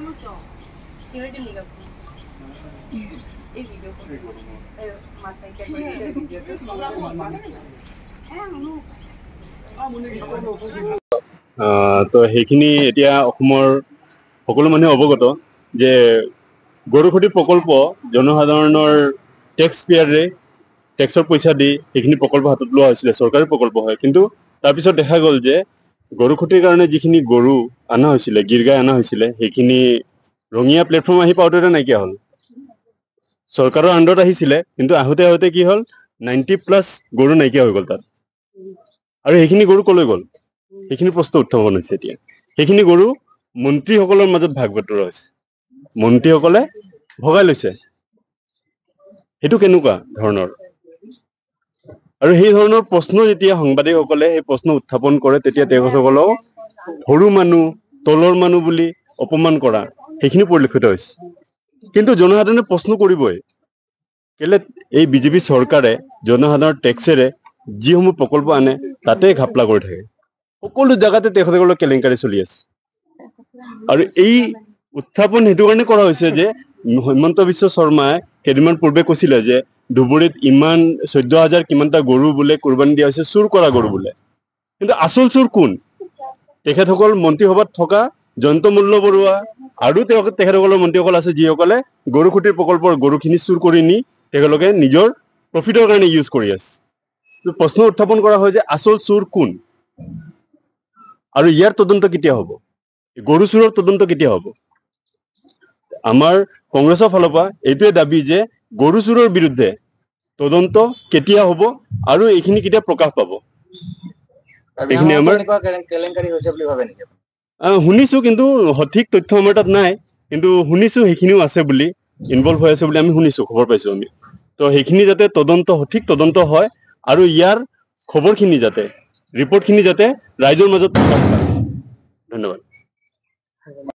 mucho. Siempre liga. El video. Mata que el video. তো সেইখিনি এতিয়া অসমৰ সকলো মানুহে অৱগত যে গৰুখুঁটি প্ৰকল্প জনসাধাৰণৰ টেক্স পেয়াৰে টেক্সৰ পইচা দি সেইখিনি প্ৰকল্প হাতত লোৱা হৈছিলে, চৰকাৰী প্ৰকল্প হয়। কিন্তু তাৰপিছত দেখা গ'ল যে গৰুখুঁটিৰ কাৰণে যিখিনি গৰু অনা হৈছিলে, গিৰ গাই অনা হৈছিলে, সেইখিনি ৰঙীয়া প্লেটফৰ্ম আহি পাওঁতে নাইকিয়া হ'ল। চৰকাৰৰ আণ্ডাৰত আহিছিলে, কিন্তু আহোঁতে আহোঁতে কি হ'ল 90+ গৰু নাইকিয়া হৈ গ'ল তাত। আৰু সেইখিনি গৰু কলৈ গ'ল, সেইখিনি প্ৰশ্ন উত্থাপন হৈছে এতিয়া। সেইখিনি গৰু মন্ত্ৰীসকলৰ মাজত ভাগ বতৰা হৈছে, মন্ত্ৰীসকলে ভগাই লৈছে। সেইটো কেনেকুৱা ধৰণৰ? আৰু সেই ধৰণৰ প্ৰশ্ন যেতিয়া সাংবাদিকসকলে সেই প্ৰশ্ন উত্থাপন কৰে, তেতিয়া তেখেতসকলক সৰু মানুহ, তলৰ মানুহ বুলি অপমান কৰা সেইখিনি পৰিলক্ষিত হৈছে। কিন্তু জনসাধাৰণে প্ৰশ্ন কৰিবই, কেলে এই বিজেপি চৰকাৰে জনসাধাৰণৰ টেক্সেৰে যিসমূহ প্ৰকল্প আনে তাতে ঘাপলা কৰি থাকে। সকলো জেগাতে তেখেতসকলৰ কেলেংকাৰী চলি আছে। আৰু এই উত্থাপন সেইটো কাৰণে কৰা হৈছে যে হিমন্ত বিশ্ব শৰ্মাই কেইদিনমান পূৰ্বে কৈছিলে যে ধুবুৰীত ইমান 14,000 কিমানটা গৰু বোলে কোৰবানি দিয়া হৈছে, চুৰ কৰা গৰু বোলে। কিন্তু আচল চুৰ কোন? তেখেতসকল মন্ত্ৰীসভাত থকা জয়ন্ত মল্ল বৰুৱা আৰু তেখেতসকলৰ মন্ত্ৰীসকল আছে, যিসকলে গৰুখুঁটিৰ প্ৰকল্পৰ গৰুখিনি চুৰ কৰি নি তেখেতলোকে নিজৰ প্ৰফিটৰ কাৰণে ইউজ কৰি আছে। প্ৰশ্ন উত্থাপন কৰা হয় যে আচল চোৰ কোন আৰু ইয়াৰ তদন্ত কেতিয়া হ'ব? গৰু চোৰৰ তদন্ত কেতিয়া হ'ব? আমাৰ কংগ্ৰেছৰ ফালৰ পৰা এইটোৱে দাবী যে গৰু চোৰৰ বিৰুদ্ধে তদন্ত কেতিয়া হ'ব আৰু এইখিনি কেতিয়া প্ৰকাশ পাব। এইখিনি আমাৰ কেলেংকাৰী হৈছে বুলি ভাবে নেকি? শুনিছো, কিন্তু সঠিক তথ্য আমাৰ তাত নাই। কিন্তু শুনিছো সেইখিনিও আছে বুলি, ইনভলভ হৈ আছে বুলি আমি শুনিছো, খবৰ পাইছো আমি। তো সেইখিনি যাতে তদন্ত, সঠিক তদন্ত হয় আৰু ইয়াৰ খবৰখিনি যাতে, ৰিপৰ্টখিনি যাতে ৰাইজৰ মাজত প্ৰকাশ পায়। ধন্যবাদ।